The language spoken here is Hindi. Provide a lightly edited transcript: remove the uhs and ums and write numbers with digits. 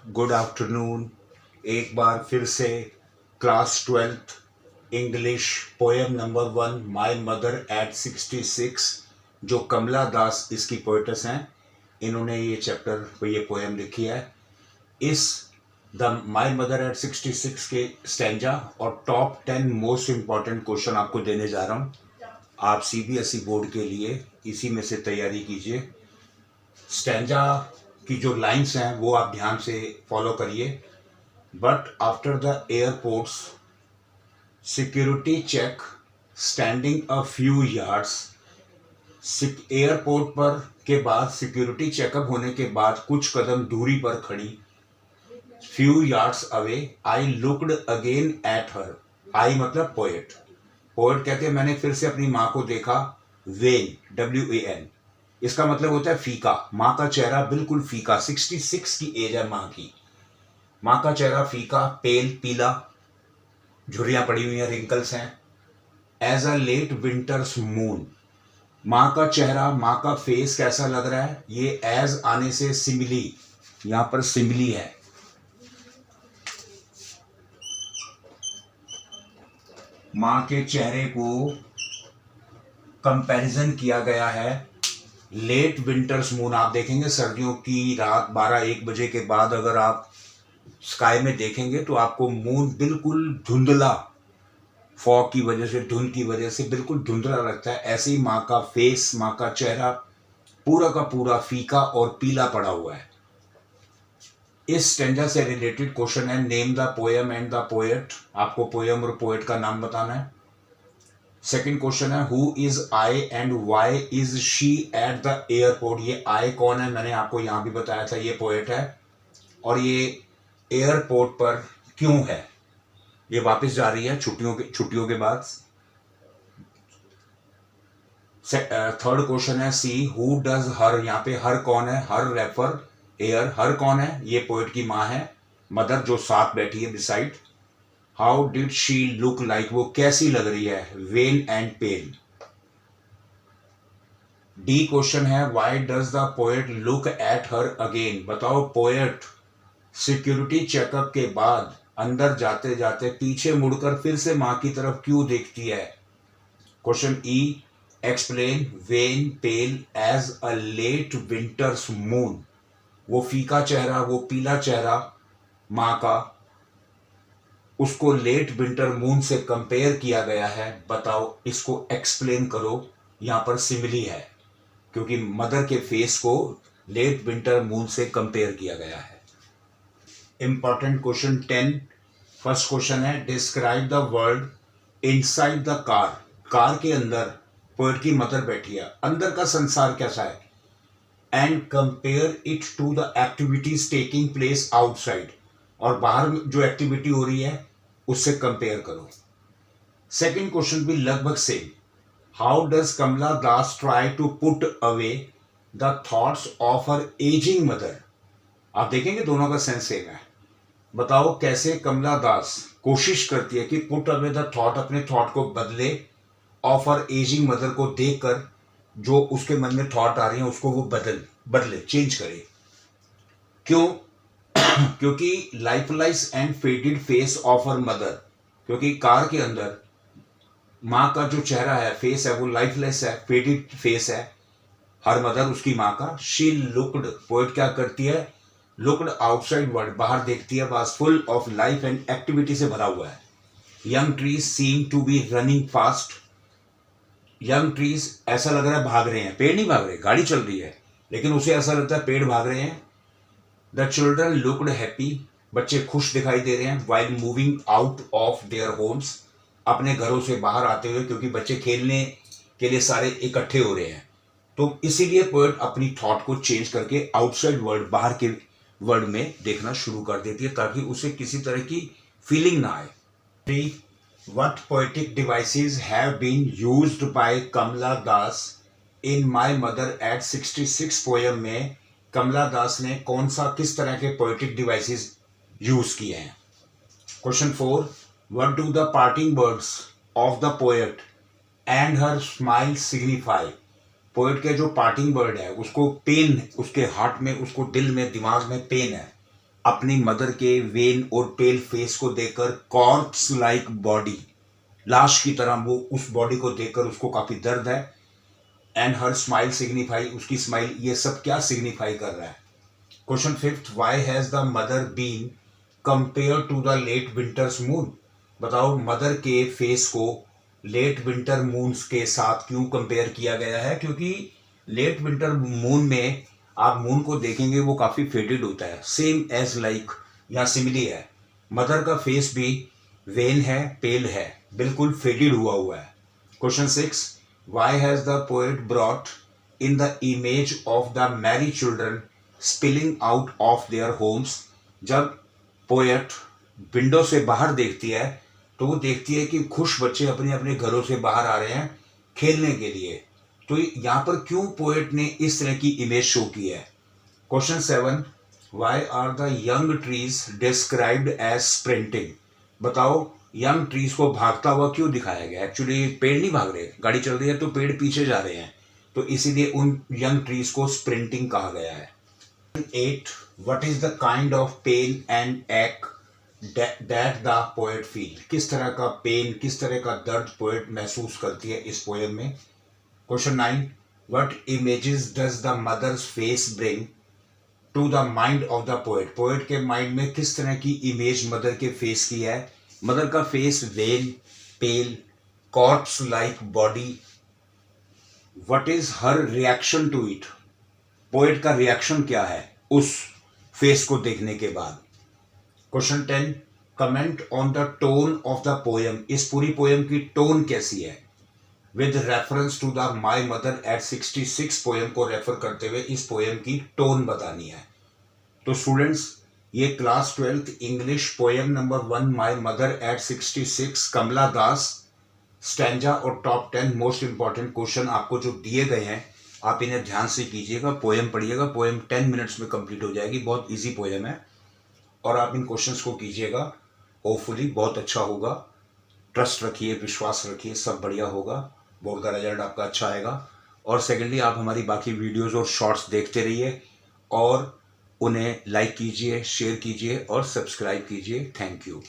Good afternoon. एक बार फिर से class 12th English poem number 1 my mother at 66, जो कमला दास इसकी पोइटस हैं। इन्होंने ये पोएम लिखी है। इस द माय मदर एट 66 के स्टैंजा और टॉप 10 मोस्ट इंपॉर्टेंट क्वेश्चन आपको देने जा रहा हूँ। आप सीबीएसई बोर्ड के लिए इसी में से तैयारी कीजिए। स्टैंजा की जो लाइंस हैं वो आप ध्यान से फॉलो करिए। But after the airports security check standing a few yards, airport पर के बाद सिक्योरिटी चेकअप होने के बाद कुछ कदम दूरी पर खड़ी, few yards away I looked again at her. I मतलब पोएट। पोएट कहते हैं मैंने फिर से अपनी माँ को देखा। वेन WAN, इसका मतलब होता है फीका। माँ का चेहरा बिल्कुल फीका। 66 की एज है माँ की। माँ का चेहरा फीका, पेल, पीला, झुर्रियां पड़ी हुई हैं, रिंकल्स हैं। As a late winter's moon, माँ का चेहरा, माँ का फेस कैसा लग रहा है? ये एज आने से सिमिली, यहां पर सिमिली है। माँ के चेहरे को कंपैरिजन किया गया है लेट विंटर्स मून। आप देखेंगे सर्दियों की रात 12-1 बजे के बाद अगर आप स्काई में देखेंगे तो आपको मून बिल्कुल धुंधला, फॉग की वजह से, धुंध की वजह से बिल्कुल धुंधला लगता है। ऐसे ही माँ का फेस, माँ का चेहरा पूरा का पूरा फीका और पीला पड़ा हुआ है। इस स्टैंजा से रिलेटेड क्वेश्चन है name the poem and the poet. आपको पोएम और पोएट का नाम बताना है। सेकंड क्वेश्चन है who is I and why is she at the airport. ये आई कौन है? मैंने आपको यहां भी बताया था, ये पोएट है। और ये एयरपोर्ट पर क्यों है? ये वापस जा रही है छुट्टियों के बाद। थर्ड क्वेश्चन है सी हु डज हर। यहाँ पे हर कौन है? हर रेफर एयर। हर कौन है? ये पोएट की माँ है, मदर, जो साथ बैठी है beside. How did she look like, वो कैसी लग रही है? When and pale. The question है why does the poet look at her again. बताओ पोएट सिक्योरिटी चेकअप के बाद अंदर जाते जाते पीछे मुड़कर फिर से मां की तरफ क्यों देखती है? Question E explain when pale as a late winter's moon. वो फीका चेहरा, वो पीला चेहरा मां का, उसको लेट विंटर मून से कंपेयर किया गया है। बताओ, इसको एक्सप्लेन करो। यहां पर सिमिली है क्योंकि मदर के फेस को लेट विंटर मून से कंपेयर किया गया है। Important question 10। फर्स्ट क्वेश्चन है describe the world inside the car. Car के अंदर पोएट की मदर बैठी है, अंदर का संसार कैसा है? And compare it to the activities taking place outside, और बाहर जो एक्टिविटी हो रही है उससे कंपेयर करो। सेकंड क्वेश्चन भी लगभग same. How does Kamala Das try to put away the thoughts of her ageing mother. आप देखेंगे दोनों का सेंस सेम है। बताओ कैसे कमला दास कोशिश करती है कि पुट अवे द थॉट, अपने थॉट को बदले, ऑफ हर एजिंग मदर को देखकर जो उसके मन में थॉट आ रही है उसको वो बदले, चेंज करे। क्यों? क्योंकि lifeless and faded face of her mother, क्योंकि कार के अंदर माँ का जो चेहरा है, फेस है, वो लाइफलेस है, फेडेड फेस है हर मदर, उसकी माँ का। शी लुक्ड, पोएट क्या करती है? लुक्ड आउटसाइड वर्ल्ड, बाहर देखती है, was full of life and activity से भरा हुआ है। Young trees seem to be running fast. Young trees ऐसा लग रहा है भाग रहे हैं, पेड़ नहीं भाग रहे, गाड़ी चल रही है, लेकिन उसे ऐसा लगता है पेड़ भाग रहे हैं। द चिल्ड्रन लुक्ड हैप्पी, बच्चे खुश दिखाई दे रहे हैं। While moving out of their homes, अपने घरों से बाहर आते हुए, क्योंकि बच्चे खेलने के लिए सारे इकट्ठे हो रहे हैं। तो इसीलिए पोएट अपनी थॉट को चेंज करके आउटसाइड वर्ल्ड, बाहर के वर्ल्ड में देखना शुरू कर देती है ताकि उसे किसी तरह की फीलिंग ना आए। 3. What poetic devices have been used by Kamala Das in My Mother at 66 poem में कमला दास ने कौन सा, किस तरह के पोएटिक डिवाइसेस यूज किए हैं? Question 4. What do the parting words of the poet and her smile signify? Poet के जो पार्टिंग वर्ड है उसको पेन, उसके हार्ट में, उसको दिल में, दिमाग में पेन है, अपनी मदर के वेन और पेल फेस को देखकर कॉर्प्स लाइक बॉडी, लाश की तरह वो उस बॉडी को देखकर उसको काफी दर्द है। एंड हर स्माइल सिग्निफाई, उसकी स्माइल, ये सब क्या सिग्निफाई कर रहा है। Question fifth, why has the mother been compare to the late winter's moon. बताओ मदर के फेस को लेट विंटर मून्स के साथ क्यों कंपेयर किया गया है। क्योंकि लेट विंटर मून में आप मून को देखेंगे वो काफी फेडेड होता है, सेम एज लाइक या सिमिली है। मदर का फेस भी वेन है, पेल है, बिल्कुल फेडेड हुआ हुआ है। Question six, why has the poet brought in the image of the Mary children spilling out of their homes. जब पोएट विंडो से बाहर देखती है तो वो देखती है कि खुश बच्चे अपने अपने घरों से बाहर आ रहे हैं खेलने के लिए। तो यहाँ पर क्यों पोएट ने इस तरह की इमेज शो की है। Question seven, why are the young trees described as sprinting. बताओ यंग ट्रीज को भागता हुआ क्यों दिखाया गया। एक्चुअली पेड़ नहीं भाग रहे, गाड़ी चल रही है तो पेड़ पीछे जा रहे हैं, तो इसीलिए उन यंग ट्रीज को स्प्रिंटिंग कहा गया है। 8, what is the kind of pain and ache that the poet feel. किस तरह का पेन, किस तरह का दर्द पोएट महसूस करती है इस पोएम में। Question 9, what images does the mother's face bring to the mind of the poet. Poet के माइंड में किस तरह की इमेज मदर के फेस की है। मदर का face wan, pale, corpse like body. What is her reaction to it. Poet का रिएक्शन क्या है उस फेस को देखने के बाद। Question 10, comment on the tone of the poem. इस पूरी पोएम की टोन कैसी है। With reference to the my mother at 66 poem को रेफर करते हुए इस पोएम की टोन बतानी है। तो स्टूडेंट्स, ये class 12th English poem number 1 my mother at 66 Kamala Das stanza और टॉप 10 मोस्ट इंपॉर्टेंट क्वेश्चन आपको जो दिए गए हैं, आप इन्हें ध्यान से कीजिएगा, पोएम पढ़िएगा। पोएम 10 मिनट्स में कंप्लीट हो जाएगी, बहुत इजी पोएम है और आप इन क्वेश्चंस को कीजिएगा। होपफुली बहुत अच्छा होगा। ट्रस्ट रखिए, विश्वास रखिए, सब बढ़िया होगा, बोर्ड का रिजल्ट आपका अच्छा आएगा। और सेकेंडली, आप हमारी बाकी वीडियोस और शॉर्ट्स देखते रहिए और उन्हें लाइक कीजिए, शेयर कीजिए और सब्सक्राइब कीजिए। Thank you.